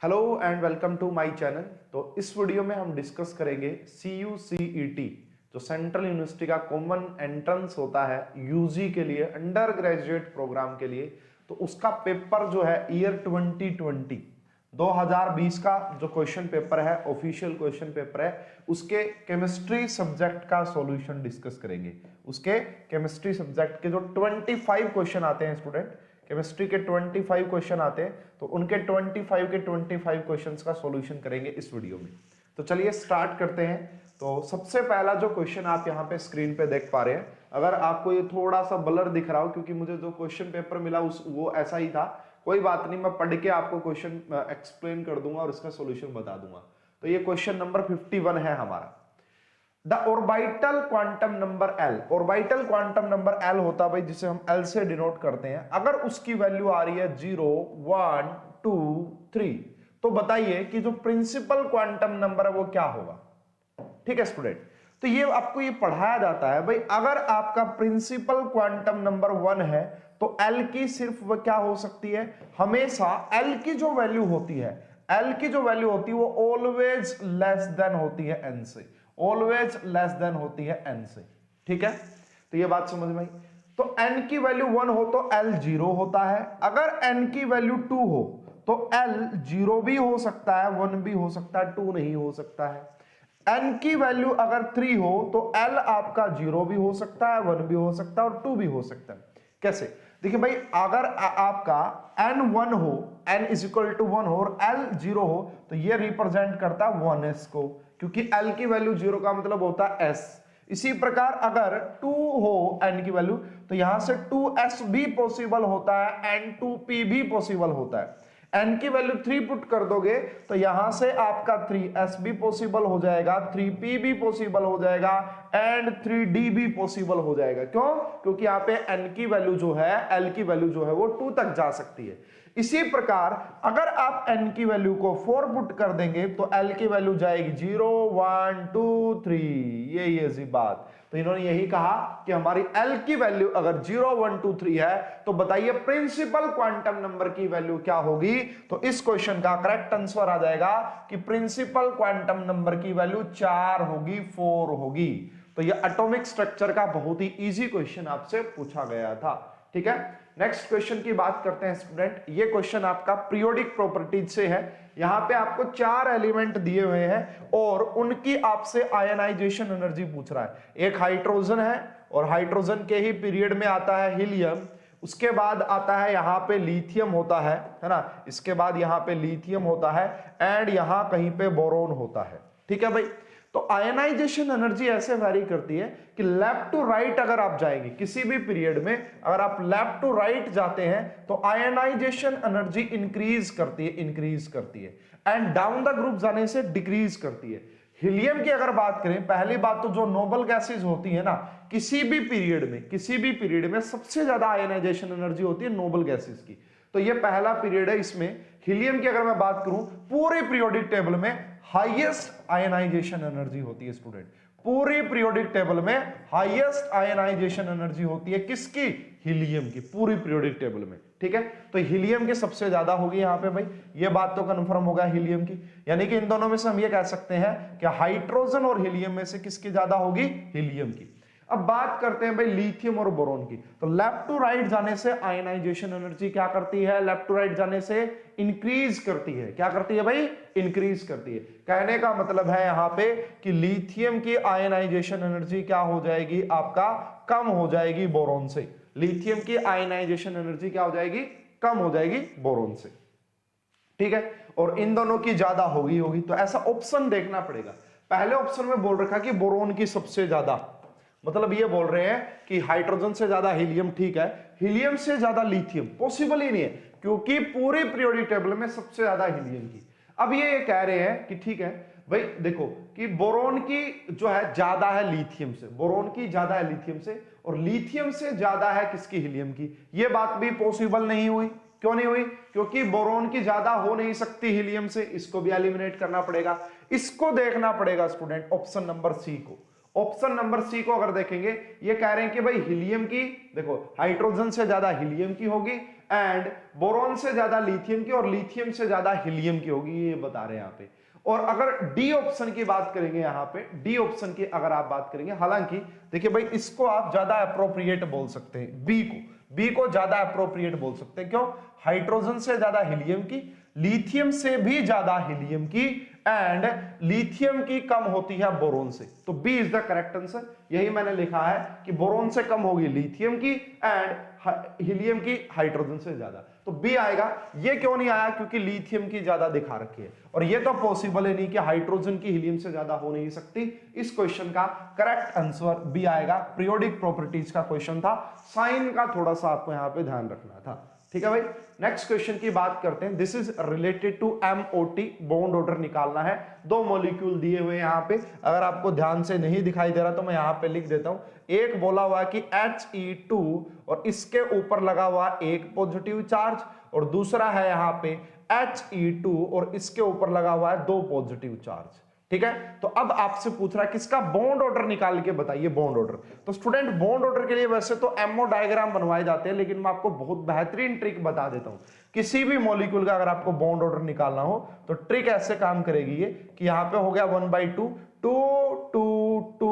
Hello and welcome to my channel. तो इस video में हम डिस्कस करेंगे CUCET जो सेंट्रल यूनिवर्सिटी का कॉमन एंट्रेंस होता है यूजी के लिए, अंडर ग्रेजुएट प्रोग्राम के लिए। तो उसका पेपर जो है ईयर 2020 का जो क्वेश्चन पेपर है, ऑफिशियल क्वेश्चन पेपर है, उसके केमिस्ट्री सब्जेक्ट का सॉल्यूशन डिस्कस करेंगे। उसके केमिस्ट्री सब्जेक्ट के जो 25 क्वेश्चन आते हैं स्टूडेंट, केमिस्ट्री के 25 क्वेश्चन आते हैं, तो उनके 25 क्वेश्चंस का सॉल्यूशन करेंगे इस वीडियो में। तो चलिए स्टार्ट करते हैं। तो सबसे पहला जो क्वेश्चन आप यहाँ पे स्क्रीन पे देख पा रहे हैं, अगर आपको ये थोड़ा सा ब्लर दिख रहा हो क्योंकि मुझे जो क्वेश्चन पेपर मिला वो ऐसा ही था, कोई बात नहीं, मैं पढ़ के आपको क्वेश्चन एक्सप्लेन कर दूंगा और इसका सॉल्यूशन बता दूंगा। तो ये क्वेश्चन नंबर 51 है हमारा। The orbital quantum number L, orbital quantum number L होता भाई जिसे हम L से डिनोट करते हैं। अगर उसकी वैल्यू आ रही है 0, 1, 2, 3, तो बताइए कि जो प्रिंसिपल क्वांटम नंबर है वो क्या होगा। ठीक है स्टूडेंट, तो ये आपको ये पढ़ाया जाता है भाई, अगर आपका प्रिंसिपल क्वांटम नंबर 1 है तो L की सिर्फ वो क्या हो सकती है, हमेशा L की जो वैल्यू होती है, L की जो वैल्यू होती है वो ऑलवेज लेस देन होती है n से, ऑलवेज लेस देन होती है n से। ठीक है, तो ये बात समझ में आई। तो n की वैल्यू 1 हो तो L 0 होता है, अगर n की वैल्यू 2 हो तो L 0 भी हो सकता है, 1 भी हो सकता है, 2 नहीं हो सकता है। n की वैल्यू अगर 3 हो तो L आपका 0 भी हो सकता है, 1 भी हो सकता है और 2 भी हो सकता है। कैसे? देखिए भाई, अगर आपका n 1 हो, n इज इक्वल टू 1 हो और L 0 हो तो ये रिप्रेजेंट करता है 1s को, क्योंकि L की वैल्यू 0 का मतलब होता है s। इसी प्रकार अगर 2 हो n की वैल्यू तो यहां से 2s भी पॉसिबल होता है, n 2p भी पॉसिबल होता है। n की वैल्यू 3 पुट कर दोगे तो यहां से आपका 3s भी पॉसिबल हो जाएगा, 3p भी पॉसिबल हो जाएगा एंड 3d भी पॉसिबल हो जाएगा। क्यों? क्योंकि यहाँ पे n की वैल्यू जो है, l की वैल्यू जो है वो 2 तक जा सकती है। इसी प्रकार अगर आप n की वैल्यू को 4 पुट कर देंगे तो l की वैल्यू जाएगी 0, 1, 2, 3, ये सी बात। तो इन्होंने यही कहा कि हमारी L की वैल्यू अगर 0, 1, 2, 3 है तो बताइए प्रिंसिपल क्वांटम नंबर की वैल्यू क्या होगी। तो इस क्वेश्चन का करेक्ट आंसर आ जाएगा कि प्रिंसिपल क्वांटम नंबर की वैल्यू 4 होगी, 4 होगी। तो ये एटॉमिक स्ट्रक्चर का बहुत ही इजी क्वेश्चन आपसे पूछा गया था। ठीक है, नेक्स्ट क्वेश्चन की बात करते हैं स्टूडेंट। ये क्वेश्चन आपका पीरियोडिक प्रॉपर्टीज से है। यहां पे आपको 4 एलिमेंट दिए हुए हैं और उनकी आपसे आयनाइजेशन एनर्जी पूछ रहा है। एक हाइड्रोजन है और हाइड्रोजन के ही पीरियड में आता है हीलियम, उसके बाद आता है यहां पे लिथियम होता है ना, इसके बाद यहां पे लिथियम होता है एंड यहां कहीं पे बोरोन होता है। ठीक है भाई, तो आयनाइजेशन एनर्जी ऐसे वैरी करती है कि लेफ्ट टू राइट अगर आप जाएंगे किसी भी पीरियड में, अगर आप लेफ्ट टू राइट जाते हैं तो आयनाइजेशन एनर्जी इंक्रीज करती है एंड डाउन द ग्रुप जाने से डिक्रीज करती है। हीलियम की अगर बात करें, पहली बात तो जो नोबल गैसेज होती है ना, किसी भी पीरियड में सबसे ज्यादा आयनाइजेशन एनर्जी होती है नोबल गैसेज की। तो ये पहला पीरियड है, इसमें हीलियम की अगर मैं बात करूं पूरे पीरियोडिक टेबल में हाईएस्ट आयनाइजेशन एनर्जी होती है स्टूडेंट, पूरी पीरियोडिक टेबल में हाईएस्ट आयनाइजेशन एनर्जी होती है किसकी? हीलियम की, पूरी पीरियोडिक टेबल में। ठीक है, तो हीलियम की सबसे ज्यादा होगी यहां पे भाई, ये बात तो कंफर्म होगा हीलियम की। यानी कि इन दोनों में से हम ये कह सकते हैं कि हाइड्रोजन और हीलियम में से किसकी ज्यादा होगी? हीलियम की। अब बात करते हैं भाई लिथियम और बोरोन की। तो लेफ्ट टू राइट जाने से आयनाइजेशन एनर्जी क्या करती है? लेफ्ट टू राइट जाने से इंक्रीज करती है। क्या करती है भाई? इंक्रीज करती है। कहने का मतलब है यहां पे कि लिथियम की आयनाइजेशन एनर्जी क्या हो जाएगी? आपका कम हो जाएगी बोरोन से। लिथियम की आयनाइजेशन एनर्जी क्या हो जाएगी? कम हो जाएगी बोरोन से। ठीक है, और इन दोनों की ज्यादा होगी। तो ऐसा ऑप्शन देखना पड़ेगा। पहले ऑप्शन में बोल रखा कि बोरोन की सबसे ज्यादा, मतलब ये बोल रहे हैं कि हाइड्रोजन से ज्यादा हीलियम, ठीक है, हीलियम से ज्यादा लिथियम पॉसिबल ही नहीं है क्योंकि पूरे पीरियोडिक टेबल में सबसे ज्यादा हीलियम की। अब ये कह रहे हैं कि ठीक है भाई, देखो कि बोरोन की जो है ज्यादा है लिथियम से, बोरोन की ज्यादा है लिथियम से और लिथियम से ज्यादा है किसकी? हीलियम की। ये बात भी पॉसिबल नहीं हुई। क्यों नहीं हुई? क्योंकि बोरोन की ज्यादा हो नहीं सकती हीलियम से, इसको भी एलिमिनेट करना पड़ेगा। इसको देखना पड़ेगा स्टूडेंट ऑप्शन नंबर सी को। ऑप्शन नंबर सी को अगर देखेंगे, ये कह रहे हैं कि भाई हीलियम की, देखो हाइड्रोजन से ज्यादा हीलियम की होगी एंड बोरॉन से ज्यादा लिथियम की और लिथियम से ज्यादा हीलियम की होगी, ये बता रहे हैं यहाँ पे। और अगर डी ऑप्शन की बात करेंगे, यहाँ पे डी ऑप्शन की अगर आप बात करेंगे, हालांकि देखिए भाई इसको आप ज्यादा अप्रोप्रिएट बोल सकते हैं, बी को ज्यादा अप्रोप्रिएट बोल सकते हैं। क्यों? हाइड्रोजन से ज्यादा हीलियम की, लिथियम से भी ज्यादा हीलियम की, एंड लिथियम की कम होती है बोरोन से। तो B is the correct answer. यही मैंने लिखा है कि बोरोन से कम होगी लिथियम की एंड हीलियम की हाइड्रोजन से ज्यादा, तो बी आएगा। ये क्यों नहीं आया? क्योंकि लिथियम की ज्यादा दिखा रखी है, और ये तो पॉसिबल ही नहीं कि हाइड्रोजन की हीलियम से ज्यादा हो नहीं सकती। इस क्वेश्चन का करेक्ट आंसर बी आएगा। पीरियोडिक प्रॉपर्टीज का क्वेश्चन था, साइन का थोड़ा सा आपको यहां पे ध्यान रखना था। ठीक है भाई, नेक्स्ट क्वेश्चन की बात करते हैं। This is related to MOT, bond order निकालना है। दो मॉलिक्यूल दिए हुए यहाँ पे, अगर आपको ध्यान से नहीं दिखाई दे रहा तो मैं यहाँ पे लिख देता हूं। एक बोला हुआ कि He2 और इसके ऊपर लगा हुआ एक पॉजिटिव चार्ज, और दूसरा है यहाँ पे He2 और इसके ऊपर लगा हुआ है दो पॉजिटिव चार्ज। ठीक है, तो अब आपसे पूछ रहा है किसका बॉन्ड ऑर्डर निकाल के बताइए बॉन्ड ऑर्डर। तो स्टूडेंट बॉन्ड ऑर्डर के लिए वैसे तो एमओ डायग्राम बनवाए जाते हैं, लेकिन मैं आपको बहुत बेहतरीन ट्रिक बता देता हूं। किसी भी मॉलिक्यूल का अगर आपको बॉन्ड ऑर्डर निकालना हो तो ट्रिक ऐसे काम करेगी ये कि यहाँ पे हो गया 1/2 2 2 2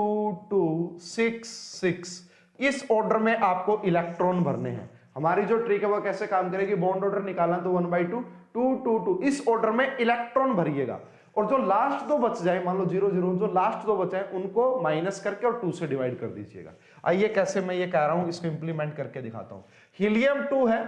2 6 6, इस ऑर्डर में आपको इलेक्ट्रॉन भरने हैं। हमारी जो ट्रिक है वो कैसे काम करेगी? बॉन्ड ऑर्डर निकालना तो 1/2 2 2 2, इस ऑर्डर में इलेक्ट्रॉन भरिएगा, और जो लास्ट दो बच जाए, मान लो 0 0, जो लास्ट दो बचे हैं उनको माइनस करके और 2 से डिवाइड कर दीजिएगा। आइए कैसे मैं ये कह रहा हूं, इसको इंप्लीमेंट करके दिखाता हूं। हीलियम 2 है,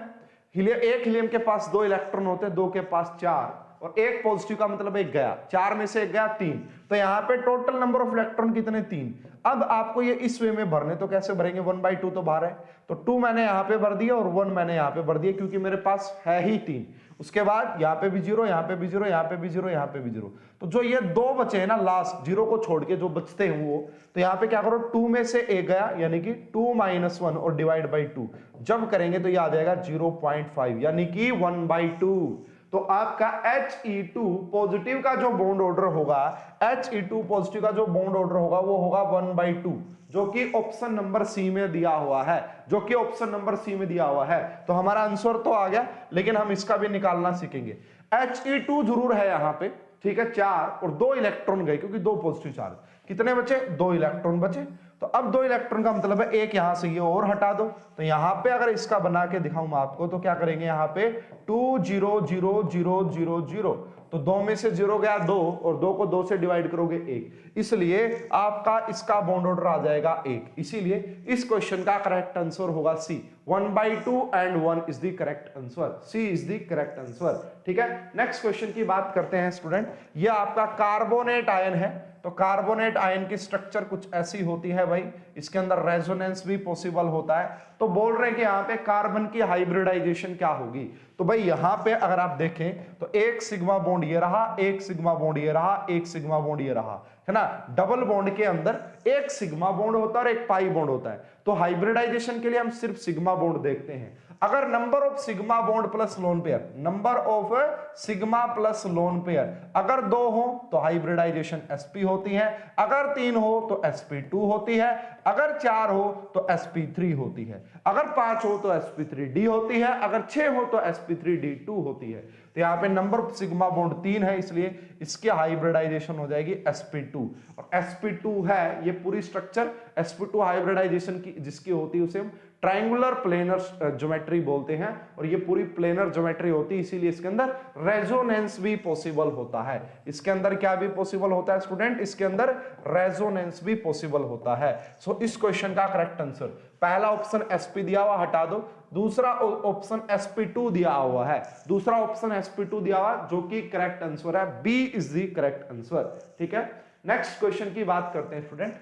एक हीलियम के पास 2 इलेक्ट्रॉन होते हैं, 2 के पास 4, और एक पॉजिटिव का मतलब एक गया, 4 में से एक गया 3, तो यहाँ पे टोटल नंबर ऑफ इलेक्ट्रॉन कितने? 3। अब आपको ये इस वे में भरने, तो कैसे भरेंगे? 1/2 तो बाहर है, तो 2 मैंने यहाँ पे भर दिया और 1 मैंने यहाँ पे भर दिया, क्योंकि मेरे पास है ही 3। उसके बाद यहाँ पे भी 0, यहाँ पे भी 0, यहाँ पे भी 0, यहाँ पे भी 0, तो जो ये दो बचे हैं ना लास्ट 0 को छोड़ के जो बचते हैं वो, तो यहाँ पे क्या करो, 2 में से एक गया यानी कि 2 - 1 और डिवाइड बाई 2, जब करेंगे तो ये आ जाएगा 0.5 यानी कि 1/2। तो आपका He2 पॉजिटिव का जो बॉन्ड ऑर्डर होगा, He2 पॉजिटिव का जो बॉन्ड ऑर्डर होगा वो होगा 1/2, जो कि ऑप्शन नंबर सी में दिया हुआ है, जो कि ऑप्शन नंबर सी में दिया हुआ है। तो हमारा आंसर तो आ गया, लेकिन हम इसका भी निकालना सीखेंगे। He2 जरूर है यहाँ पे, ठीक है, 4 और 2 इलेक्ट्रॉन गए, क्योंकि 2 पॉजिटिव चार्ज, कितने बचे? 2 इलेक्ट्रॉन बचे। तो अब 2 इलेक्ट्रॉन का मतलब है एक यहां से ये और हटा दो, तो यहां पे अगर इसका बना के दिखाऊं मैं आपको, तो क्या करेंगे यहाँ पे 2 0 0 0 0 0, तो 2 में से 0 गया 2, और 2 को 2 से डिवाइड करोगे 1, इसलिए आपका इसका बॉन्ड ऑर्डर आ जाएगा 1। इसीलिए इस क्वेश्चन का करेक्ट आंसर होगा C, 1/2 and 1 is the correct answer, C is the correct answer. ठीक है, नेक्स्ट क्वेश्चन की बात करते हैं स्टूडेंट। ये आपका कार्बोनेट आयन है, तो कार्बोनेट आयन की स्ट्रक्चर कुछ ऐसी होती है भाई, इसके अंदर रेजोनेंस भी पॉसिबल होता है। तो बोल रहे हैं कि यहाँ पे कार्बन की हाइब्रिडाइजेशन क्या होगी, तो भाई यहाँ पे अगर आप देखें तो एक सिग्मा बॉन्ड ये रहा, एक सिग्मा बॉन्ड ये रहा, एक सिग्मा बॉन्ड ये रहा, है ना। डबल बॉन्ड के अंदर एक सिग्मा बॉन्ड होता है और एक पाई बॉन्ड होता है, तो हाइब्रिडाइजेशन के लिए हम सिर्फ सिग्मा बॉन्ड देखते हैं। अगर number of sigma bond plus lone pair, number of sigma plus lone pair अगर 2 हो तो हाइब्रिडाइजेशन sp होती है, अगर 3 हो तो sp2 होती है, अगर 4 हो तो sp3 होती है, अगर 5 हो तो sp3d होती है, अगर 6 हो तो sp3d2 होती है। तो यहाँ पे नंबर ऑफ सिग्मा बॉन्ड 3 है, इसलिए इसकी हाइब्रिडाइजेशन हो जाएगी sp2, और sp2 है ये पूरी स्ट्रक्चर। sp2 हाइब्रिडाइजेशन की जिसकी होती है उसे हम ट्रायंगुलर प्लेनर ज्योमेट्री बोलते हैं, और ये पूरी प्लेनर ज्योमेट्री होती है, इसीलिए इसके अंदर रेजोनेंस भी पॉसिबल होता है। इसके अंदर क्या भी पॉसिबल होता है स्टूडेंट? इसके अंदर रेजोनेंस भी पॉसिबल होता है। सो इस क्वेश्चन का करेक्ट आंसर, पहला ऑप्शन sp दिया हुआ हटा दो, दूसरा ऑप्शन sp2 दिया हुआ है, दूसरा ऑप्शन sp2 दिया हुआ जो कि करेक्ट आंसर है, B is the correct answer. ठीक है, नेक्स्ट क्वेश्चन की बात करते हैं student.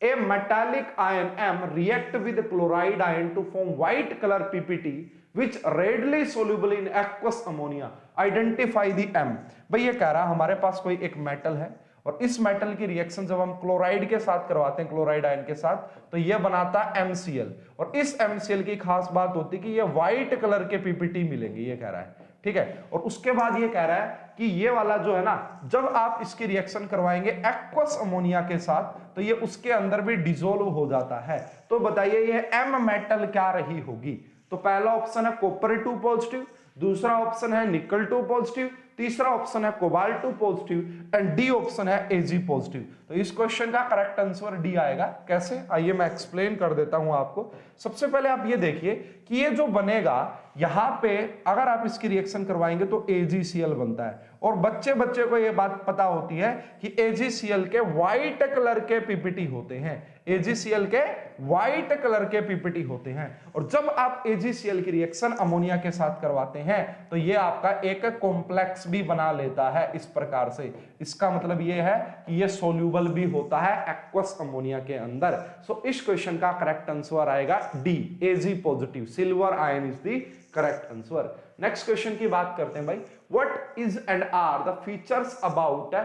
A metallic ion M react with chloride ion to form white color PPT which readily soluble in aqueous ammonia. Identify the M। भाई ये कह रहा है हमारे पास कोई एक मेटल है, और इस मेटल की रिएक्शन जब हम क्लोराइड के साथ करवाते हैं, क्लोराइड आयन के साथ, तो ये बनाता है MCl, और इस MCl की खास बात होती है कि ये व्हाइट कलर के PPT मिलेंगे, ये कह रहा है। ठीक है, और उसके बाद ये कह रहा है कि ये वाला जो है ना, जब आप इसकी रिएक्शन करवाएंगे एक्वस अमोनिया के साथ, तो ये उसके अंदर भी डिसोल्व हो जाता है। तो बताइए ये एम मेटल क्या रही होगी? तो पहला ऑप्शन है कॉपर 2 पॉजिटिव, दूसरा ऑप्शन है निकल 2 पॉजिटिव, तीसरा ऑप्शन है cobalt 2 positive and D option है एजी पॉजिटिव। तो इस क्वेश्चन का करेक्ट आंसर डी आएगा। कैसे, आइए मैं एक्सप्लेन कर देता हूं आपको। सबसे पहले आप ये देखिए कि ये जो बनेगा यहां पे अगर आप इसकी रिएक्शन करवाएंगे तो AgCl बनता है, और बच्चे बच्चे को ये बात पता होती है कि AgCl के व्हाइट कलर के पीपीटी होते हैं, AgCl के व्हाइट कलर के पीपीटी होते हैं। और जब आप AgCl की रिएक्शन अमोनिया के साथ करवाते हैं तो ये आपका एक कॉम्प्लेक्स भी बना लेता है इस प्रकार से। इसका मतलब ये है कि ये सोल्यूबल भी होता है एक्वस अमोनिया के अंदर। सो इस क्वेश्चन का करेक्ट आंसर आएगा D, Ag positive, silver ion is the correct answer. Next question की बात करते हैं भाई, what is and are the features about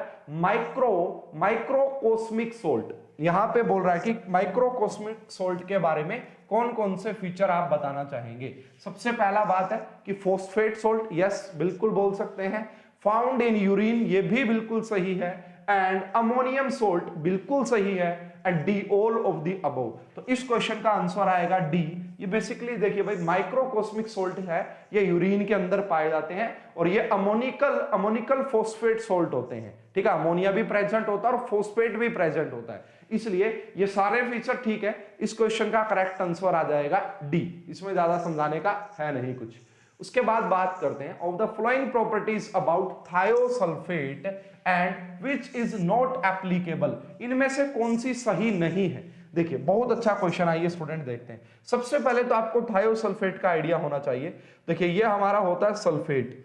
microcosmic salt. यहां पे बोल रहा है कि माइक्रोकोस्मिक सोल्ट के बारे में कौन कौन से फीचर आप बताना चाहेंगे। सबसे पहला बात है कि फोस्फेट सोल्ट, यस बिल्कुल बोल सकते हैं। फाउंड इन यूरिन, ये भी बिल्कुल सही है। एंड अमोनियम सोल्ट बिल्कुल सही है। And D all of the above. तो इस क्वेश्चन का आंसर आएगा डी। ये बेसिकली देखिए भाई माइक्रोकोस्मिक सोल्ट है, ये यूरिन के अंदर पाए जाते हैं और ये अमोनिकल फोस्फेट सोल्ट होते हैं। ठीक है, अमोनिया भी प्रेजेंट होता है और फोस्फेट भी प्रेजेंट होता है, इसलिए ये सारे फीचर ठीक है। इस क्वेश्चन का करेक्ट आंसर आ जाएगा डी, इसमें ज्यादा समझाने का है नहीं कुछ। उसके बाद बात करते हैं of the flowing properties about thiosulphate and which is not applicable. इनमें से कौन सी सही नहीं है। देखिए बहुत अच्छा क्वेश्चन, आइए स्टूडेंट देखते हैं। सबसे पहले तो आपको थायोसल्फेट का आइडिया होना चाहिए। देखिए ये हमारा होता है सल्फेट,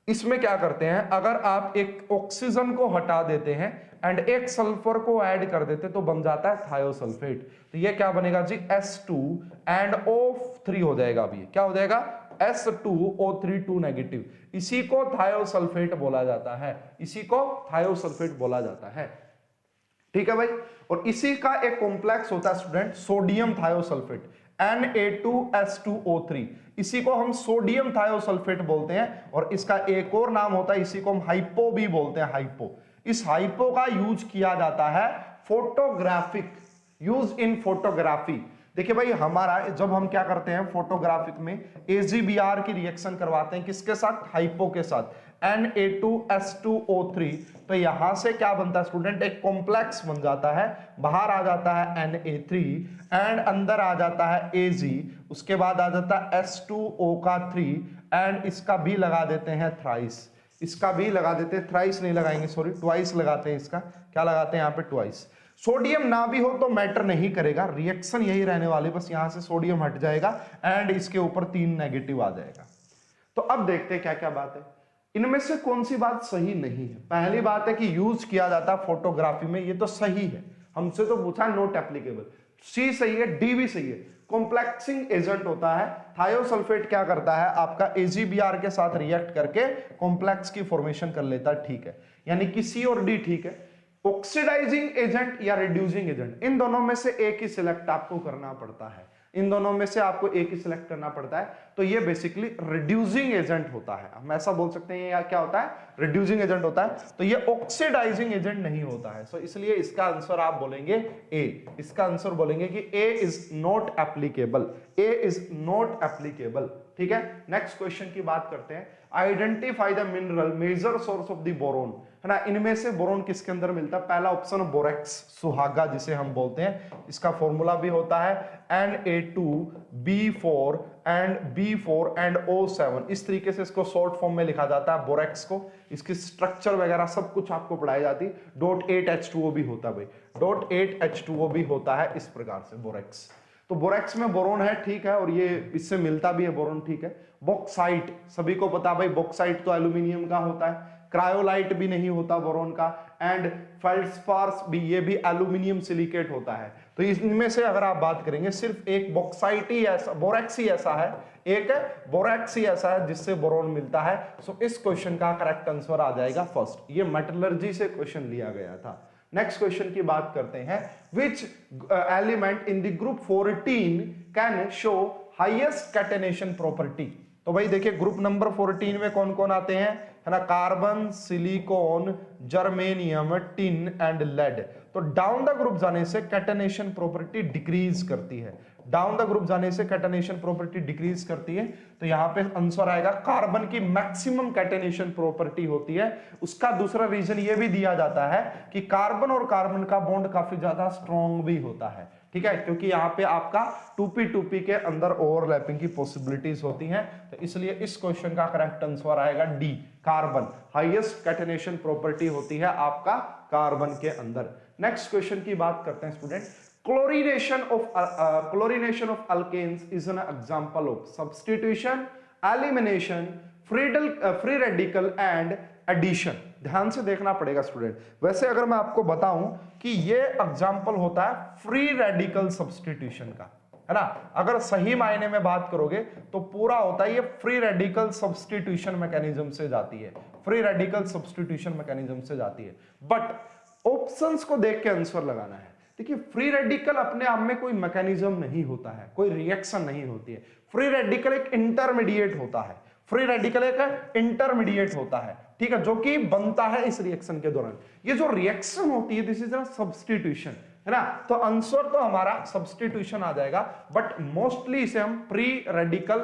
इसमें क्या करते हैं, अगर आप एक ऑक्सीजन को हटा देते हैं एंड एक सल्फर को ऐड कर देते तो बन जाता है थायोसल्फेट। तो ये क्या बनेगा जी, S2 एंड O3 हो जाएगा। अभी क्या हो जाएगा, S2O3 2 नेगेटिव। इसी को थायोसल्फेट बोला जाता है, इसी को थायोसल्फेट बोला जाता है। ठीक है भाई, और इसी का एक कॉम्प्लेक्स होता है स्टूडेंट सोडियम थायोसल्फेट, Na2S2O3। इसी को हम सोडियम थायोसल्फेट बोलते हैं और इसका एक और नाम होता है, इसी को हम हाइपो भी बोलते हैं, हाइपो। इस हाइपो का यूज किया जाता है फोटोग्राफिक, यूज इन फोटोग्राफी। देखिए भाई हमारा जब हम क्या करते हैं फोटोग्राफिक में AgBr की रिएक्शन करवाते हैं किसके साथ, हाइपो के साथ, Na2S2O3। तो यहां से क्या बनता है स्टूडेंट, एक कॉम्प्लेक्स बन जाता है। बाहर आ जाता है Na3 एंड अंदर आ जाता है Ag, उसके बाद आ जाता है S2O का 3 एंड इसका भी लगा देते हैं थ्राइस, इसका भी लगा देते हैं, थ्राइस नहीं लगाएंगे सॉरी, ट्वाइस लगाते हैं। इसका क्या लगाते हैं यहाँ पे, ट्वाइस। सोडियम ना भी हो तो मैटर नहीं करेगा, रिएक्शन यही रहने वाली, बस यहां से सोडियम हट जाएगा एंड इसके ऊपर 3 नेगेटिव आ जाएगा। तो अब देखते हैं क्या क्या बात है, इनमें से कौन सी बात सही नहीं है। पहली बात है कि यूज किया जाता है फोटोग्राफी में, ये तो सही है, हमसे तो पूछा नॉट एप्लीकेबल। सी सही है, डी भी सही है। कॉम्प्लेक्सिंग एजेंट होता है, थायोसल्फेट क्या करता है, आपका AgBr के साथ रिएक्ट करके कॉम्प्लेक्स की फॉर्मेशन कर लेता है। ठीक है, यानी कि सी और डी ठीक है। ऑक्सीडाइजिंग एजेंट या रिड्यूसिंग एजेंट, इन दोनों में से एक ही सिलेक्ट आपको करना पड़ता है, इन दोनों में से आपको एक ही सिलेक्ट करना पड़ता है। तो ये बेसिकली रिड्यूसिंग एजेंट होता है, हम ऐसा बोल सकते हैं। या क्या होता है, रिड्यूसिंग एजेंट होता है। तो ये ऑक्सीडाइजिंग एजेंट नहीं होता है। सो इसलिए इसका आंसर आप बोलेंगे ए, इसका आंसर बोलेंगे कि A is not applicable, A is not applicable. ठीक है, नेक्स्ट क्वेश्चन की बात करते हैं। Identify the mineral major source of the boron, है ना। इनमें से बोरोन किसके अंदर मिलता है, पहला ऑप्शन बोरेक्स, सुहागा जिसे हम बोलते हैं। इसका फॉर्मूला भी होता है Na2B4 एंड O7। इस तरीके से इसको शॉर्ट फॉर्म में लिखा जाता है बोरेक्स को। इसकी स्ट्रक्चर वगैरह सब कुछ आपको पढ़ाई जाती। .8H2O भी होता है भाई, .8H2O भी होता है इस प्रकार से बोरेक्स। तो बोरेक्स में बोरोन है, ठीक है, और ये इससे मिलता भी है बोरोन, ठीक है। बॉक्साइट, सभी को पता भाई बॉक्साइट तो एल्यूमिनियम का होता है। क्रायोलाइट भी नहीं होता बोरोन का, एंड फेल्डस्पार्स भी, ये भी एल्यूमिनियम सिलिकेट होता है। तो इनमें से अगर आप बात करेंगे सिर्फ एक बॉक्साइट ही ऐसा, बोरेक्स ही ऐसा है, एक बोरेक्स ही ऐसा है जिससे बोरोन मिलता है। सो इस क्वेश्चन का करेक्ट आंसर आ जाएगा फर्स्ट। ये मेटलर्जी से क्वेश्चन लिया गया था। नेक्स्ट क्वेश्चन की बात करते हैं, which element in the group 14 can show highest catenation property. तो भाई देखिए ग्रुप नंबर 14 में कौन कौन आते हैं, है ना, carbon, silicon, germanium, tin and lead. तो डाउन द ग्रुप जाने से कैटेनेशन प्रॉपर्टी डिक्रीज करती है, डाउन द ग्रुप जाने से कैटेनेशन प्रॉपर्टी डिक्रीज करती है। तो यहाँ पे आंसर आएगा कार्बन की मैक्सिमम कैटेनेशन प्रॉपर्टी होती है। उसका दूसरा रीजन ये भी दिया जाता है कि कार्बन और कार्बन का बॉन्ड काफी ज्यादा स्ट्रॉन्ग भी होता है, ठीक है, क्योंकि यहाँ पे आपका 2p के अंदर ओवरलैपिंग की पॉसिबिलिटीज होती हैं। तो इसलिए इस क्वेश्चन का करेक्ट आंसर आएगा D, carbon. Highest catenation property होती है आपका कार्बन के अंदर। नेक्स्ट क्वेश्चन की बात करते हैं student. chlorination of alkanes is an example of substitution, elimination, free radical and addition। ध्यान से देखना पड़ेगा स्टूडेंट। वैसे अगर मैं आपको बताऊं कि ये एग्जांपल होता है फ्री रेडिकल सब्स्टिट्यूशन का, है ना। अगर सही मायने में बात करोगे तो पूरा होता है ये फ्री रेडिकल सब्स्टिट्यूशन मैकेनिज्म से जाती है, फ्री रेडिकल सब्स्टिट्यूशन मैकेनिज्म से जाती है। बट ऑप्शंस को देख के आंसर लगाना है। देखिए फ्री रेडिकल अपने आप में कोई मैकेनिज्म नहीं होता है, कोई रिएक्शन नहीं होती है। फ्री रेडिकल एक इंटरमीडिएट होता है, फ्री रेडिकल एक इंटरमीडिएट होता है, ठीक है, जो कि बनता है इस रिएक्शन के दौरान। ये जो रिएक्शन होती है दिस इज अ सब्स्टिट्यूशन, है ना। तो आंसर तो हमारा सब्स्टिट्यूशन आ जाएगा, बट मोस्टली इसे हम प्री रेडिकल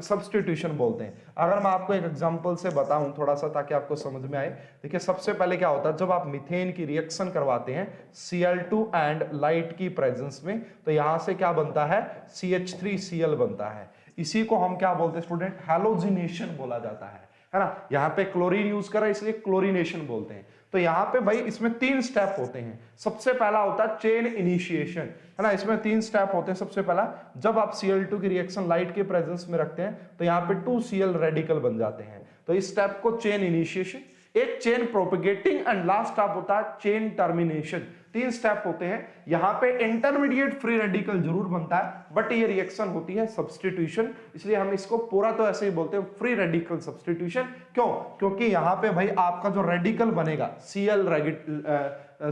सब्स्टिट्यूशन बोलते हैं। अगर मैं आपको एक एग्जांपल से बताऊं थोड़ा सा ताकि आपको समझ में आए। देखिए सबसे पहले क्या होता है, जब आप मीथेन की रिएक्शन करवाते हैं Cl2 एंड लाइट की प्रेजेंस में, तो यहां से क्या बनता है, CH3Cl बनता है। इसी को हम क्या बोलते हैं स्टूडेंट, हैलोजिनेशन बोला जाता है ना। यहाँ पे क्लोरीन यूज करा इसलिए क्लोरीनेशन बोलते हैं। तो यहाँ पे भाई इसमें 3 स्टेप होते हैं। सबसे पहला होता है चेन इनिशिएशन, है ना। इसमें 3 स्टेप होते हैं। सबसे पहला, जब आप Cl2 की रिएक्शन लाइट के प्रेजेंस में रखते हैं तो यहाँ पे 2Cl रेडिकल बन जाते हैं। तो इस स्टेप को चेन इनिशिएशन, एक chain propagating and last step होता है चेन टर्मिनेशन। 3 स्टेप होते हैं। यहाँ पे इंटरमीडिएट फ्री रेडिकल जरूर बनता है, बट ये रिएक्शन होती है सब्स्टिट्यूशन, इसलिए हम इसको पूरा तो ऐसे ही बोलते हैं फ्री रेडिकल सब्स्टिट्यूशन। क्यों? क्योंकि यहाँ पे भाई आपका जो रेडिकल बनेगा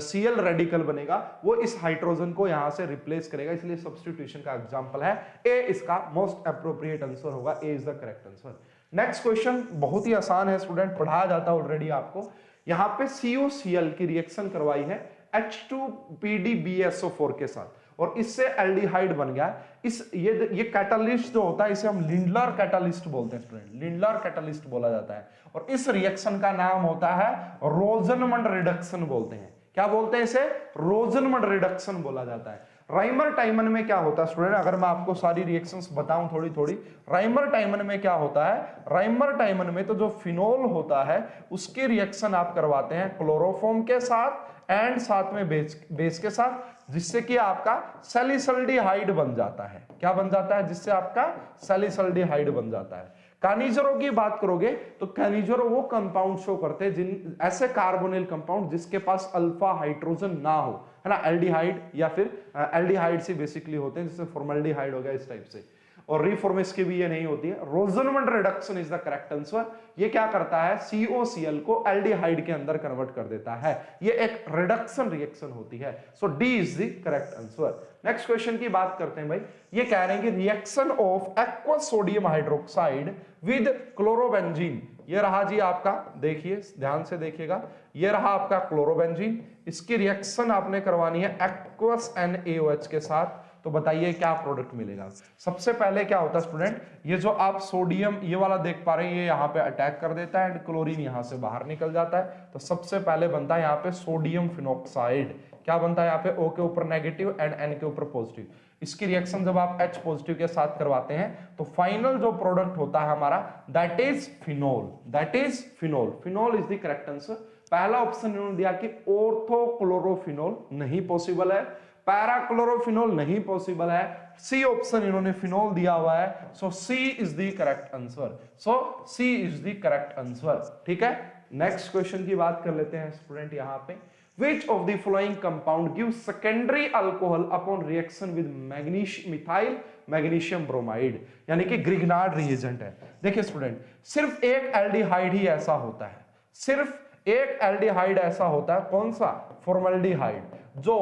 Cl रेडिकल बनेगा, वो इस हाइड्रोजन को यहां से रिप्लेस करेगा, इसलिए सब्स्टिट्यूशन का एग्जांपल है ए। इसका मोस्ट एप्रोप्रिएट आंसर होगा, A is the correct answer. Next question बहुत ही आसान है स्टूडेंट, पढ़ाया जाता है ऑलरेडी आपको। यहाँ पे CuCl की रिएक्शन करवाई है H2PdBSO4 के साथ, और इससे एल्डिहाइड बन गया। ये कैटालिस्ट जो होता है इसे हम लिंडलर कैटालिस्ट बोलते हैं स्टूडेंट, लिंडलर कैटालिस्ट बोला जाता है। और इस रिएक्शन का नाम होता है रोजनमंड रिडक्शन बोलते हैं। क्या बोलते हैं इसे? रोजनमंड रिडक्शन बोला जाता है। राइमर टाइमन में क्या होता है स्टूडेंट, अगर मैं आपको सारी रिएक्शंस बताऊं थोड़ी थोड़ी। राइमर टाइमन में क्या होता है, राइमर टाइमन में तो जो फिनोल होता है उसके रिएक्शन आप करवाते हैं क्लोरोफॉर्म के साथ एंड साथ में बेस के साथ, जिससे कि आपका सैलिसल्डिहाइड बन जाता है। क्या बन जाता है? जिससे आपका सैलिसल्डिहाइड बन जाता है। कानिजरो की बात करोगे तो कानिजरो वो कंपाउंड शो करते हैं जिन ऐसे कार्बोनिल कंपाउंड जिसके पास अल्फा हाइड्रोजन ना हो, है ना। एल्डिहाइड या फिर एल्डिहाइड से बेसिकली होते हैं, जैसे फॉर्मल्डिहाइड हो गया इस टाइप से। और रिफॉर्मेस की भी ये नहीं होती है। रोजनमंड reduction is the correct answer. ये क्या करता है, COCl को एल्डिहाइड के अंदर कन्वर्ट कर देता है। ये एक रिडक्शन रिएक्शन होती है। So D is the correct answer. Next question की बात करते हैं भाई। ये कह रहे हैं कि reaction of aqueous sodium hydroxide with chlorobenzene. ये रहा जी आपका, देखिए ध्यान से देखिएगा, ये रहा आपका क्लोरोबेंजीन। इसकी रिएक्शन आपने करवानी है एक्वस NaOH के साथ। तो बताइए क्या प्रोडक्ट मिलेगा। सबसे पहले क्या होता है स्टूडेंट, ये जो आप सोडियम ये वाला देख पा रहे हैं, ये यहाँ पे अटैक कर देता है एंड क्लोरीन यहाँ से बाहर निकल जाता है। तो सबसे पहले बनता है यहाँ पे सोडियम फिनॉक्साइड। क्या बनता है यहाँ पे? O के ऊपर नेगेटिव एंड N के ऊपर पॉजिटिव। इसकी रिएक्शन जब आप H पॉजिटिव के साथ करवाते हैं तो फाइनल जो प्रोडक्ट होता है हमारा, that is phenol. That is phenol. Phenol is the correct answer. पहला ऑप्शन इन्होंने दिया कि ऑर्थोक्लोरोफिनोल, नहीं पॉसिबल है। पैराक्लोरोफिनोल नहीं पॉसिबल है। सी ऑप्शन इन्होंने फिनोल दिया हुआ है। So C is the correct answer. So C is the correct answer. ठीक है, नेक्स्ट क्वेश्चन की बात कर लेते हैं स्टूडेंट यहाँ पे। Which of the following compound gives secondary alcohol upon reaction with methyl magnesium bromide? यानी कि ग्रिग्नार्ड रिएजेंट है। देखिए स्टूडेंट, सिर्फ एक एल्डिहाइड ही ऐसा होता है, सिर्फ एक एल्डिहाइड ऐसा होता है। कौन सा? फॉर्मल्डिहाइड, जो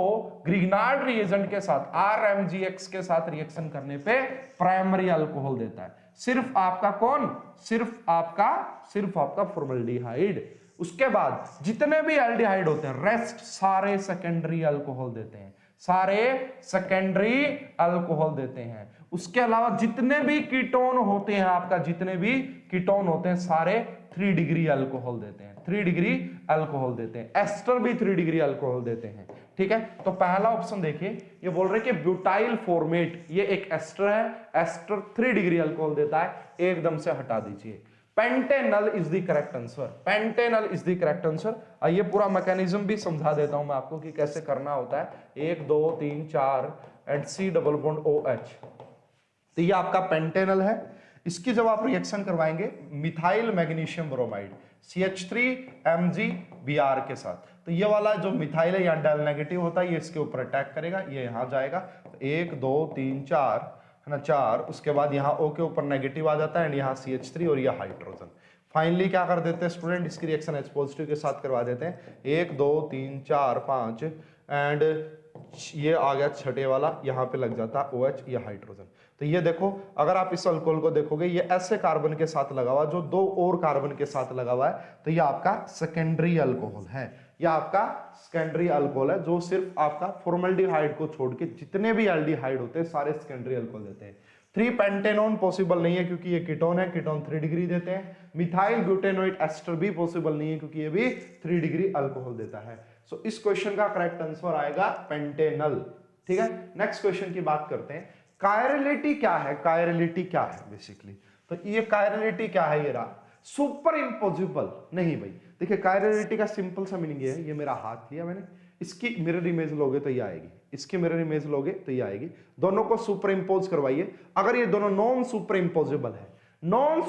ग्रिग्नार्ड रिएजेंट के साथ RMgX के साथ रिएक्शन करने पे प्राइमरी अल्कोहल देता है। सिर्फ आपका कौन? सिर्फ आपका फॉर्मल्डिहाइड। उसके बाद जितने भी एल्डिहाइड होते हैं रेस्ट सारे सेकेंडरी अल्कोहल देते हैं, सारे सेकेंडरी अल्कोहल देते हैं। उसके अलावा जितने भी कीटोन होते हैं आपका, जितने भी कीटोन होते हैं सारे 3 डिग्री अल्कोहल देते हैं, 3 डिग्री अल्कोहल देते हैं। एस्टर भी 3 डिग्री अल्कोहल देते हैं। ठीक है, तो पहला ऑप्शन देखिए, ये बोल रहे हैं कि ब्यूटाइल फॉर्मेट, ये एक एस्टर है, एस्टर 3 डिग्री अल्कोहल देता है, एकदम से हटा दीजिए। Pantanal is the correct answer, Pantanal is the correct answer. आइए पूरा मैकेनिज्म भी समझा देता हूं मैं आपको कि कैसे करना होता है। 1 2 3 4 and C double bond OH, तो ये आपका पेंटेनल है। इसकी जब आप रिएक्शन करवाएंगे मिथाइल मैग्नीशियम ब्रोमाइड CH3MgBr के साथ, तो ये वाला जो मिथाइल है यहाँ डेल नेगेटिव होता है, ये इसके ऊपर अटैक करेगा, ये यहाँ जाएगा। तो 1 2 3 4 है ना, 4, उसके बाद यहाँ O के ऊपर नेगेटिव आ जाता है एंड यहाँ CH3 और ये हाइड्रोजन। फाइनली क्या कर देते हैं स्टूडेंट, इसकी रिएक्शन H पॉजिटिव के साथ करवा देते हैं। 1 2 3 4 5 एंड ये आ गया छठे वाला, यहाँ पे लग जाता है OH, ये हाइड्रोजन। तो ये देखो, अगर आप इस अल्कोहल को देखोगे ये ऐसे कार्बन के साथ लगा हुआ, जो 2 और कार्बन के साथ लगा हुआ है, तो ये आपका सेकेंडरी अल्कोहल है। ये आपका सेकेंडरी अल्कोहल है, जो सिर्फ आपका फॉर्मल्डिहाइड को छोड़ के जितने भी एल्डिहाइड होते हैं सारे सेकेंडरी अल्कोहल देते हैं। 3 पेंटेनोन पॉसिबल नहीं है क्योंकि ये कीटोन है, कीटोन 3 डिग्री देते हैं। मिथाइल ब्यूटेनोइक एस्टर भी पॉसिबल नहीं है क्योंकि ये भी 3 डिग्री अल्कोहल देता है। सो इस क्वेश्चन का करेक्ट आंसर आएगा पेंटेनल। ठीक है, नेक्स्ट क्वेश्चन की बात करते हैं। कायरलिटी क्या है, कायरलिटी क्या है बेसिकली, तो ये कायरलिटी क्या है, ये रहा सुपर इम्पोजिबल नहीं भाई। देखिए कायरलिटी का सिंपल सा मीनिंग ये है, ये मेरा हाथ लिया मैंने, इसकी मिरर इमेज लोगे तो ये आएगी, इसकी मिरर इमेज लोगे तो ये आएगी, दोनों को सुपर इम्पोज करवाइए। अगर ये दोनों नॉन सुपर इम्पोजिबल है, non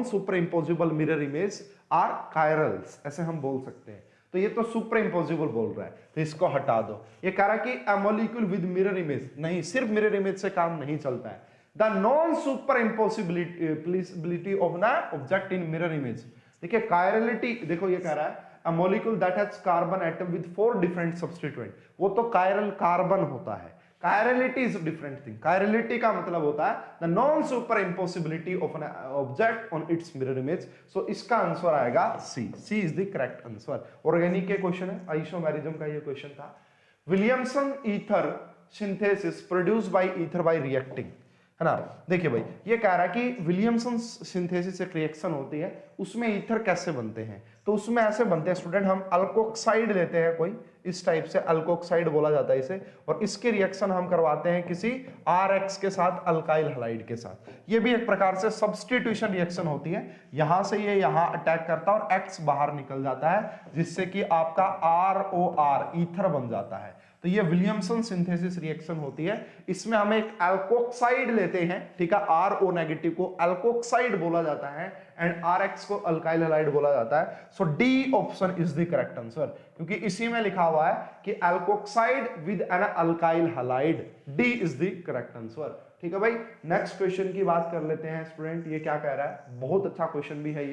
superimposable mirror image are chirals, ऐसे हम बोल सकते हैं। तो ये तो सुपर इम्पोजिबल बोल रहा है, तो इसको हटा दो। ये कह रहा है कि a molecule with mirror image, नहीं, सिर्फ मिरर इमेज से काम नहीं चलता है। The non super impossibility of न ऑब्जेक्ट इन मिरर इमेज। देखिए कायरलिटी, देखो ये कह रहा है a molecule that has carbon atom with 4 different substituent, वो तो कायरल कार्बन होता है। Chirality is different thing. Chirality का मतलब होता है the non super impossibility of an object on it's mirror image. So इसका आंसर आएगा C, C is the correct answer. Organic के क्वेश्चन है, आइसोमेरिज्म का ये क्वेश्चन था। Williamson ether synthesis produce by ether by reacting, है ना। देखिए भाई ये कह रहा है कि विलियमसन सिंथेसिस एक रिएक्शन होती है, उसमें ईथर कैसे बनते हैं, तो उसमें ऐसे बनते हैं स्टूडेंट, हम अल्कोक्साइड लेते हैं कोई, इस टाइप से अल्कोक्साइड बोला जाता है इसे, और इसके रिएक्शन हम करवाते हैं किसी RX के साथ, अल्काइल हलाइड के साथ। ये भी एक प्रकार से सब्स्टिट्यूशन रिएक्शन होती है, यहां से ये यहां अटैक करता है और X बाहर निकल जाता है, जिससे कि आपका ROR ईथर बन जाता है। तो ये विलियमसन सिंथेसिस रिएक्शन होती है, इसमें हम एक अल्कोक्साइड लेते हैं, ठीक है, RO नेगेटिव को अल्कोक्साइड बोला जाता है एंड RX को अल्काइल हैलाइड बोला जाता है। So D option is the correct answer, क्योंकि इसी में लिखा हुआ है कि alkoxide with an alkyl halide, D is the correct answer. ठीक है भाई, नेक्स्ट क्वेश्चन की बात कर लेते हैं स्टूडेंट। ये क्या कह रहा है, बहुत अच्छा क्वेश्चन भी है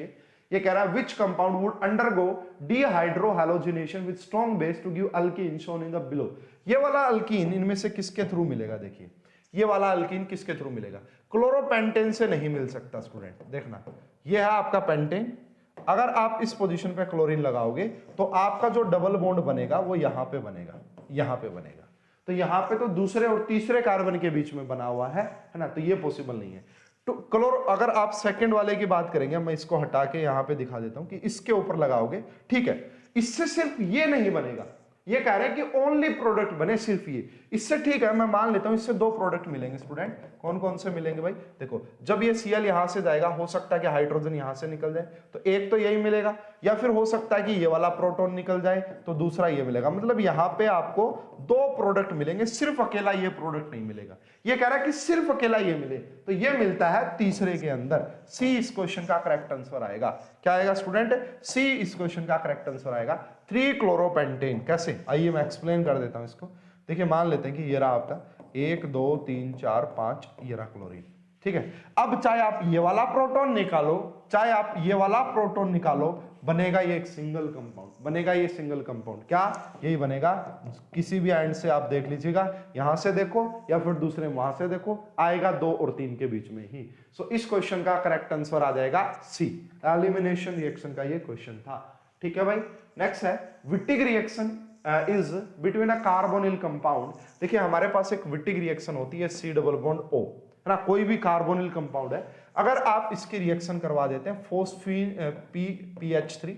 ये कह रहा है which compound would undergo dehydrohalogenation with strong base to give alkene shown in the below. ये वाला अल्कीन इनमें से किसके थ्रू मिलेगा, देखिए ये वाला अल्कीन किसके थ्रू मिलेगा, क्लोरोपेंटेन से नहीं मिल सकता स्टूडेंट। देखना ये है आपका पेंटेन, अगर आप इस पोजीशन पे क्लोरीन लगाओगे तो आपका जो डबल बॉन्ड बनेगा वो यहां पे बनेगा, यहां पे बनेगा, तो यहां पे तो दूसरे और तीसरे कार्बन के बीच में बना हुआ है ना, तो ये पॉसिबल नहीं है। तो क्लोरो, अगर आप सेकंड वाले की बात करेंगे, मैं इसको हटा के यहां पे दिखा देता हूं कि इसके ऊपर लगाओगे, ठीक है, इससे सिर्फ ये नहीं बनेगा, ये कह रहे हैं कि ओनली प्रोडक्ट बने सिर्फ ये, इससे ठीक है मैं मान लेता हूं इससे 2 प्रोडक्ट मिलेंगे स्टूडेंट। कौन कौन से मिलेंगे भाई, देखो जब ये Cl यहां से जाएगा, हो सकता है कि हाइड्रोजन यहां से निकल जाए, तो एक तो यही मिलेगा, या फिर हो सकता है कि ये वाला प्रोटॉन निकल जाए तो दूसरा ये मिलेगा। मतलब यहां पे आपको 2 प्रोडक्ट मिलेंगे, सिर्फ अकेला ये प्रोडक्ट नहीं मिलेगा। ये कह रहा है कि सिर्फ अकेला ये मिले, तो ये मिलता है तीसरे के अंदर। सी इस क्वेश्चन का करेक्ट आंसर आएगा। क्या आएगा स्टूडेंट, सी इस क्वेश्चन का करेक्ट आंसर आएगा। 3 क्लोरोपेंटेन कैसे, आइए मैं एक्सप्लेन कर देता हूं इसको। देखिए मान लेते हैं कि ये रहा आपका 1 2 3 4 5, ये रहा क्लोरीन, ठीक है। अब चाहे आप ये वाला प्रोटॉन निकालो, चाहे आप ये वाला प्रोटॉन निकालो, बनेगा ये एक सिंगल कंपाउंड, बनेगा ये सिंगल कंपाउंड, क्या यही बनेगा। किसी भी एंड से आप देख लीजिएगा, यहां से देखो या फिर दूसरे वहां से देखो, आएगा 2 और 3 के बीच में ही। सो इस क्वेश्चन का करेक्ट आंसर आ जाएगा सी, एलिमिनेशन रिएक्शन का ये क्वेश्चन था। ठीक है भाई। नेक्स्ट है Wittig reaction is between a carbonyl compound. देखिए हमारे पास एक विटिग रिएक्शन होती है C डबल बॉन्ड O, है ना, कोई भी कार्बोनिल कंपाउंड है, अगर आप इसकी रिएक्शन करवा देते हैं फोस्फीन PH3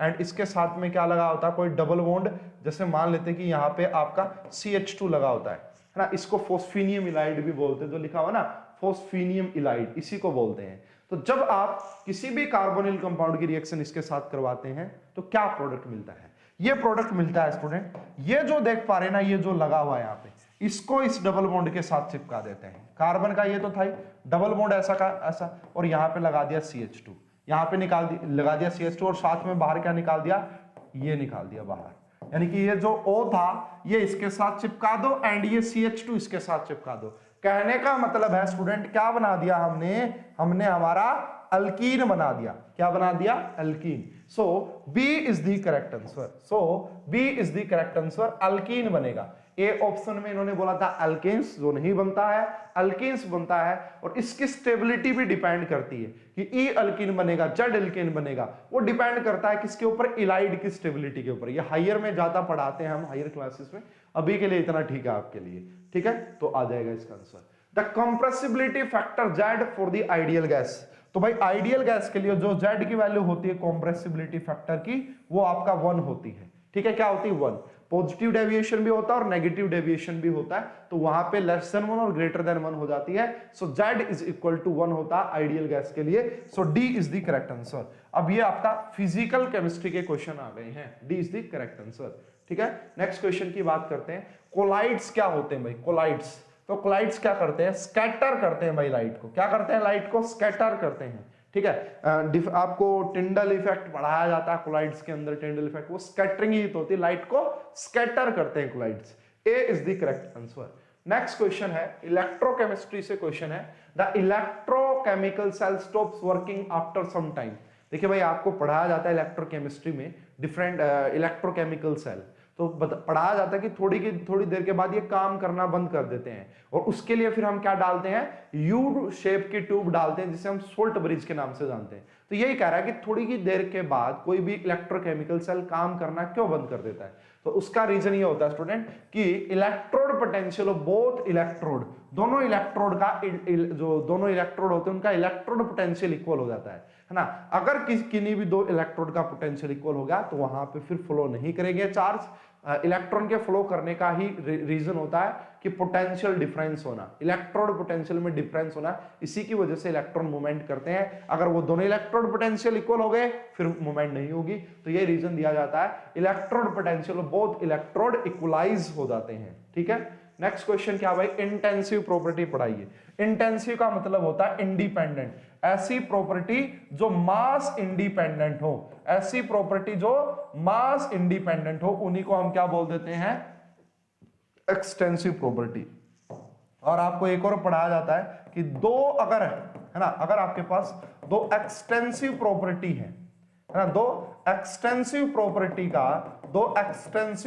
एंड इसके साथ में क्या लगा होता है, कोई डबल बॉन्ड, जैसे मान लेते हैं कि यहाँ पे आपका CH2 लगा होता है ना, इसको फोस्फीनियम इलाइड भी बोलते हैं, जो लिखा हुआ ना फोस्फीनियम इलाइड, इसी को बोलते हैं। तो जब आप किसी भी कार्बोनिल कंपाउंड की रिएक्शन इसके साथ करवाते हैं तो क्या प्रोडक्ट मिलता है, ये प्रोडक्ट मिलता है स्टूडेंट, ये जो देख पा रहे हैं ना, ये जो लगा हुआ है यहाँ पे, इसको इस डबल बॉन्ड के साथ चिपका देते हैं। कार्बन का ये तो था ही डबल बॉन्ड ऐसा का ऐसा, और यहाँ पे लगा दिया CH2, यहाँ पे लगा दिया CH2, और साथ में बाहर क्या निकाल दिया, ये निकाल दिया बाहर, यानी कि ये जो O था ये इसके साथ चिपका दो एंड ये CH2 इसके साथ चिपका दो। कहने का मतलब है स्टूडेंट क्या बना दिया हमने हमारा अल्कीन बना दिया। क्या बना दिया, alkene. So B is the correct answer, alkene बनेगा। ए ऑप्शन में इन्होंने बोला था अल्केन्स, जो नहीं बनता है, अल्केन्स बनता है, और इसकी स्टेबिलिटी भी डिपेंड करती है कि ई अल्कीन बनेगा, जेड अल्कीन बनेगा, वो डिपेंड करता है किसके ऊपर, इलाइड की स्टेबिलिटी के ऊपर। ये हायर में ज्यादा पढ़ाते हैं हम, हायर क्लासेस में, अभी के लिए इतना ठीक है आपके लिए, ठीक है। तो आ जाएगा इसका answer the compressibility factor Z for the ideal gas. तो भाई आइडियल गैस के लिए जो जेड की वैल्यू होती है कंप्रेसिबिलिटी फैक्टर की, वो आपका 1 होती है, ठीक है। क्या होती है, 1। पॉजिटिव डेविएशन भी होता है और नेगेटिव डेविएशन भी होता है, तो वहां पे लेस देन 1 और ग्रेटर देन 1 हो जाती है। So Z is equal to 1 होता है आइडियल गैस के लिए। So D is the correct answer. अब ये आपका फिजिकल केमिस्ट्री के क्वेश्चन आ गए हैं, D is the correct answer, ठीक है। नेक्स्ट क्वेश्चन की बात करते हैं। कोलाइड्स क्या होते हैं भाई, कोलाइड्स, तो कोलाइड्स क्या करते हैं, स्कैटर करते हैं भाई लाइट को। क्या करते हैं, लाइट को स्कैटर करते हैं, ठीक है। आपको टिंडल इफेक्ट पढ़ाया जाता है कोलाइड्स के अंदर, टिंडल इफेक्ट, वो स्कैटरिंग ही तो होती है, लाइट को स्कैटर करते हैं colloids. A is the correct answer. Next question है इलेक्ट्रोकेमिस्ट्री से क्वेश्चन है, the electrochemical cell stops working after some time. देखिए भाई आपको पढ़ाया जाता है इलेक्ट्रोकेमिस्ट्री में डिफरेंट इलेक्ट्रोकेमिकल सेल, तो पढ़ाया जाता है कि थोड़ी देर के बाद ये काम करना बंद कर देते हैं, और उसके लिए फिर हम क्या डालते हैं, यू शेप की ट्यूब डालते हैं, जिसे हम सोल्ट ब्रिज के नाम से जानते हैं। तो यही कह रहा है कि थोड़ी ही देर के बाद कोई भी इलेक्ट्रोकेमिकल सेल काम करना क्यों बंद कर देता है, तो उसका रीजन ये होता है स्टूडेंट कि electrode potential of both electrode, दोनों इलेक्ट्रोड का जो दोनों इलेक्ट्रोड होते हैं उनका इलेक्ट्रोड पोटेंशियल इक्वल हो जाता है ना। अगर किन्हीं भी दो इलेक्ट्रोड का पोटेंशियल इक्वल हो गया तो वहां पे फिर फ्लो नहीं करेंगे चार्ज। इलेक्ट्रॉन के फ्लो करने का ही रीजन होता है कि पोटेंशियल डिफरेंस होना, इलेक्ट्रोड पोटेंशियल में डिफरेंस होना, इसी की वजह से इलेक्ट्रॉन मूवमेंट करते हैं। अगर वो दोनों इलेक्ट्रोड पोटेंशियल इक्वल हो गए फिर मूवमेंट नहीं होगी, तो ये रीजन दिया जाता है electrode potential both electrode equalize हो जाते हैं, ठीक है। नेक्स्ट क्वेश्चन क्या भाई, इंटेंसिव प्रॉपर्टी पढ़ाइए। इंटेंसिव का मतलब होता है इंडिपेंडेंट, ऐसी प्रॉपर्टी जो मास इंडिपेंडेंट हो, ऐसी प्रॉपर्टी जो मास इंडिपेंडेंट हो, उन्हीं को हम क्या बोल देते हैं, एक्सटेंसिव प्रॉपर्टी। और आपको एक और पढ़ाया जाता है कि दो अगर है ना, अगर आपके पास दो एक्सटेंसिव प्रॉपर्टी है ना, दो एक्सटेंसिव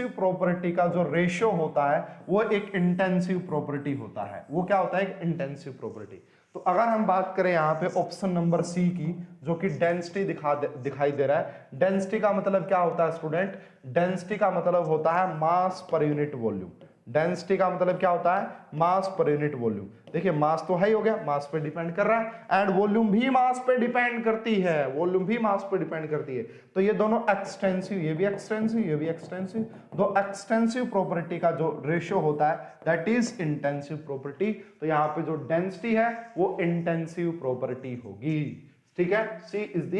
प्रॉपर्टी का जो रेशियो होता है वो एक इंटेंसिव प्रॉपर्टी होता है। वो क्या होता है, एक इंटेंसिव प्रॉपर्टी। तो अगर हम बात करें यहाँ पे ऑप्शन नंबर सी की, जो कि डेंसिटी दिखाई दे रहा है, डेंसिटी का मतलब क्या होता है स्टूडेंट, डेंसिटी का मतलब होता है मास पर यूनिट वॉल्यूम। डेंसिटी का मतलब क्या होता है, मास पर यूनिट वॉल्यूम। देखिए मास तो है ही हो गया, मास पे डिपेंड कर रहा है, एंड वॉल्यूम भी मास पे डिपेंड करती है, वॉल्यूम भी मास पे डिपेंड करती है। तो ये दोनों एक्सटेंसिव, ये भी एक्सटेंसिव, ये भी एक्सटेंसिव, दो एक्सटेंसिव प्रॉपर्टी का जो रेशियो होता है दैट इज इंटेंसिव प्रॉपर्टी। तो यहाँ पे जो डेंसिटी है वो इंटेंसिव प्रॉपर्टी होगी, ठीक है। C is the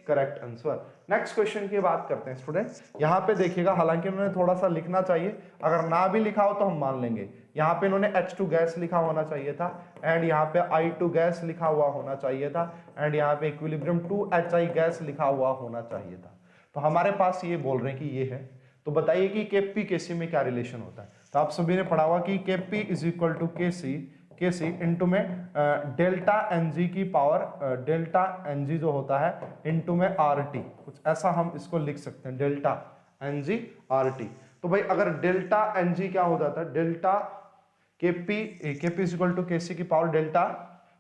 correct answer. Next question की बात करते हैं स्टूडेंट्स। यहाँ पे देखिएगा, हालांकि उन्होंने थोड़ा सा लिखना चाहिए, अगर ना भी लिखा हो तो हम मान लेंगे। यहाँ पे इन्होंने H2 गैस लिखा होना चाहिए था, एंड यहाँ पे I2 गैस लिखा हुआ होना चाहिए था, एंड यहाँ पे इक्विलिब्रियम 2HI गैस लिखा हुआ होना चाहिए था। तो हमारे पास ये बोल रहे हैं कि ये है, तो बताइए कि Kp Kc में क्या रिलेशन होता है। तो आप सभी ने पढ़ा हुआ कि Kp is equal to Kc into में डेल्टा Ng की पावर, डेल्टा Ng जो होता है इंटू में RT, कुछ ऐसा हम इसको लिख सकते हैं, डेल्टा Ng RT। तो भाई अगर डेल्टा Ng क्या हो जाता है, delta Kp is equal to Kc की पावर डेल्टा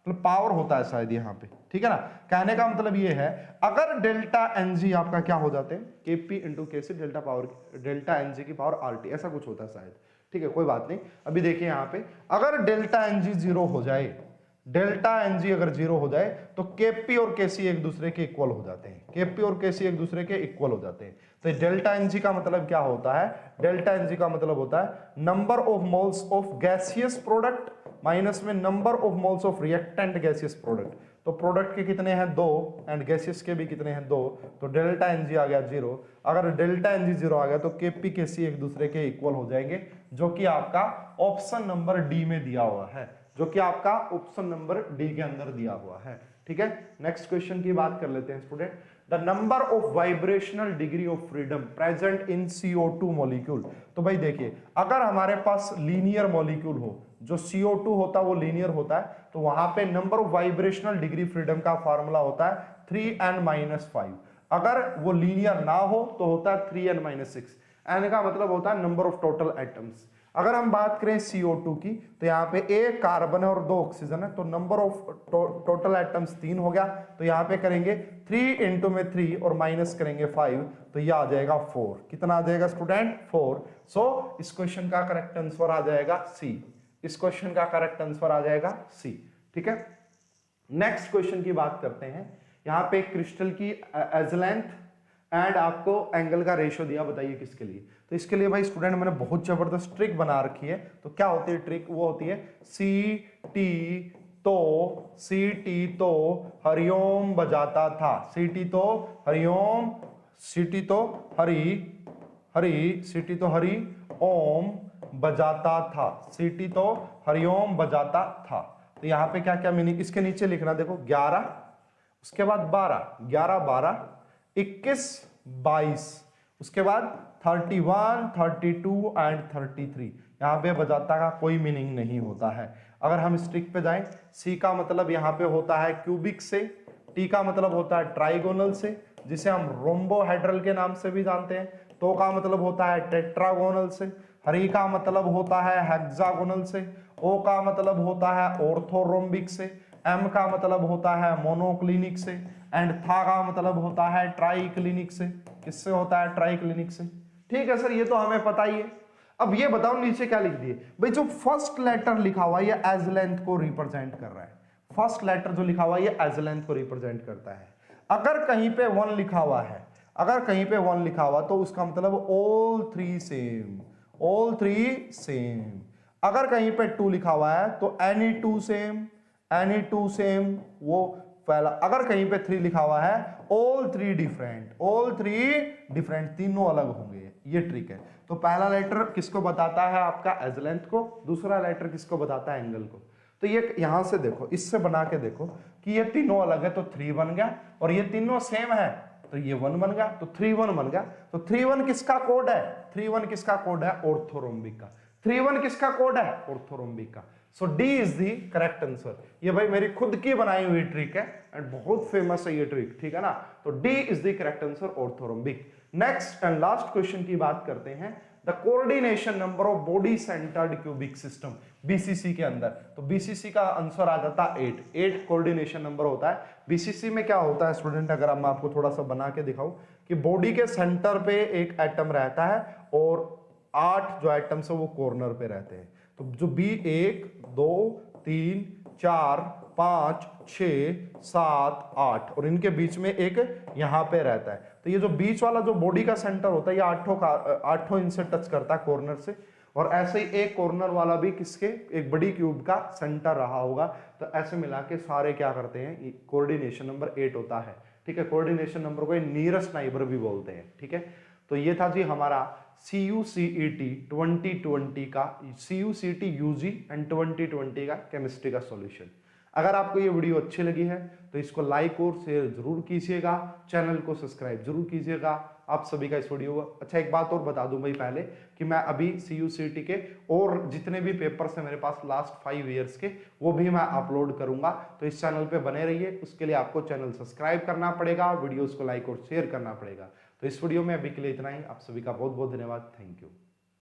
मतलब पावर होता है शायद यहाँ पे, ठीक है ना। कहने का मतलब ये है अगर डेल्टा एनजी आपका क्या हो जाते हैं, केपी इंटू केसी डेल्टा पावर डेल्टा एनजी की पावर आरटी, ऐसा कुछ होता है शायद, ठीक है कोई बात नहीं। अभी देखिए यहाँ पे अगर डेल्टा एनजी 0 हो जाए, डेल्टा एनजी अगर 0 हो जाए तो केपी और केसी एक दूसरे के इक्वल हो जाते हैं, केपी और केसी एक दूसरे के इक्वल हो जाते हैं। तो डेल्टा एनजी का मतलब क्या होता है, डेल्टा एनजी का मतलब होता है number of moles of gaseous product minus में number of moles of reactant gaseous product. तो प्रोडक्ट के कितने हैं 2 एंड गैसियस के भी कितने हैं 2, तो डेल्टा एनजी आ गया 0। अगर डेल्टा एनजी 0 आ गया तो केपी केसी एक दूसरे के इक्वल हो जाएंगे, जो कि आपका ऑप्शन नंबर डी में दिया हुआ है, जो कि आपका ऑप्शन नंबर डी के अंदर दिया हुआ है, ठीक है। नेक्स्ट क्वेश्चन की बात कर लेते हैं student. The number of vibrational degree of freedom present in CO2 molecule. तो भाई देखिए अगर हमारे पास लीनियर मॉलिक्यूल हो, जो CO2 होता है वो लीनियर होता है, तो वहां पे number of vibrational degree freedom का फॉर्मूला होता है 3n-5। अगर वो लीनियर ना हो तो होता है 3n-6। n का मतलब होता है नंबर ऑफ टोटल एटम्स। अगर हम बात करें CO2 की तो यहाँ पे एक कार्बन है और 2 ऑक्सीजन है, तो नंबर ऑफ टोटल एटम्स 3 हो गया। तो यहाँ पे करेंगे 3 इंटू में 3 और माइनस करेंगे 5, तो ये आ जाएगा 4। कितना आ जाएगा स्टूडेंट 4। सो इस क्वेश्चन का करेक्ट आंसर आ जाएगा सी, इस क्वेश्चन का करेक्ट आंसर आ जाएगा सी, ठीक है। नेक्स्ट क्वेश्चन की बात करते हैं। यहाँ पे क्रिस्टल की एज लेंथ एंड आपको एंगल का रेशियो दिया, बताइए किसके लिए। तो इसके लिए भाई स्टूडेंट मैंने बहुत जबरदस्त ट्रिक बना रखी है। तो क्या होती है ट्रिक, वो होती है सी टी तो हरिओम बजाता था, सी टी तो हरिओम, सी टी तो हरि ओम बजाता था, सी टी तो हरिओम बजाता था। तो यहाँ पे क्या क्या मीनिंग, इसके नीचे लिखना देखो 11, उसके बाद 12, 11 12 21 22, उसके बाद 31 32 एंड 33। यहाँ पे बजाता का कोई मीनिंग नहीं होता है। अगर हम इस ट्रिक पे जाएं, सी का मतलब यहाँ पे होता है क्यूबिक से, टी का मतलब होता है ट्राइगोनल से, जिसे हम रोम्बोहेड्रल के नाम से भी जानते हैं, तो का मतलब होता है टेट्रागोनल से, हरी का मतलब होता है हेक्सागोनल से, ओ का मतलब होता है ऑर्थोरोम्बिक से, एम का मतलब होता है मोनोक्लिनिक से, एंड था का मतलब होता है ट्राइक्लिनिक से। किससे होता है, ट्राइक्लिनिक से, ठीक है सर ये तो हमें पता ही है। अब ये बताओ नीचे क्या लिख दिए भाई, जो फर्स्ट लेटर लिखा हुआ है ये एज लेंथ को रिप्रेजेंट कर रहा है, फर्स्ट लेटर जो लिखा हुआ है ये एज लेंथ को रिप्रेजेंट करता है। अगर कहीं पे 1 लिखा हुआ है, अगर कहीं पे 1 लिखा हुआ तो उसका मतलब all three same, all three same. अगर कहीं पे 2 लिखा हुआ है तो any two same, any two same, वो पहला। अगर कहीं पे 3 लिखा हुआ है all three different, all three different, तीनों अलग होंगे, ये ट्रिक है। तो पहला लेटर किसको बताता है, आपका एज लेंथ को, दूसरा लेटर किसको बताता है, एंगल को। तो ये यहां से देखो, इससे बना के देखो कि ये तीनों अलग है तो 3 बन गया, और ये तीनों सेम है तो ये 1 बन गया, तो 3-1 बन गया। तो 3-1 किसका कोड है, 3-1 किसका कोड है, ऑर्थोरोम्बिक का। 3-1 किसका कोड है, ऑर्थोरोम्बिक का। So D is the correct answer. ये भाई मेरी खुद की बनाई हुई ट्रिक है एंड बहुत फेमस है ये ट्रिक, ठीक है ना। तो D is the correct answer, orthorhombic. Next and last question की बात करते हैं। The coordination number of body centred cubic system, BCC के अंदर। तो बीसीसी का आंसर आ जाता है 8 कोऑर्डिनेशन नंबर होता है। बीसीसी में क्या होता है स्टूडेंट, अगर मैं आपको थोड़ा सा बना के दिखाऊं कि बॉडी के सेंटर पे एक एटम रहता है और 8 जो एटम्स है वो कॉर्नर पे रहते हैं। तो जो बी 1 2 3 4 5 6 7 8 और इनके बीच में एक यहां पे रहता है। तो ये जो बीच वाला जो बॉडी का सेंटर होता है ये आठों इनसे टच करता है कॉर्नर से, और ऐसे ही एक कॉर्नर वाला भी किसके, एक बड़ी क्यूब का सेंटर रहा होगा। तो ऐसे मिला के सारे क्या करते हैं, कोऑर्डिनेशन नंबर 8 होता है, ठीक है। कोऑर्डिनेशन नंबर को नियरेस्ट नाइबर भी बोलते हैं, ठीक है। तो ये था जी हमारा CUCET 2020 का, CUCET UG एंड 2020 का केमिस्ट्री का सॉल्यूशन। अगर आपको ये वीडियो अच्छी लगी है तो इसको लाइक और शेयर जरूर कीजिएगा, चैनल को सब्सक्राइब जरूर कीजिएगा। आप सभी का इस वीडियो को, अच्छा एक बात और बता दूं भाई पहले कि मैं अभी CUCET के और जितने भी पेपर्स हैं मेरे पास लास्ट 5 ईयर्स के, वो भी मैं अपलोड करूंगा। तो इस चैनल पे बने रहिए, उसके लिए आपको चैनल सब्सक्राइब करना पड़ेगा, वीडियोस को लाइक और शेयर करना पड़ेगा। तो इस वीडियो में अभी के लिए इतना ही। आप सभी का बहुत बहुत धन्यवाद, थैंक यू।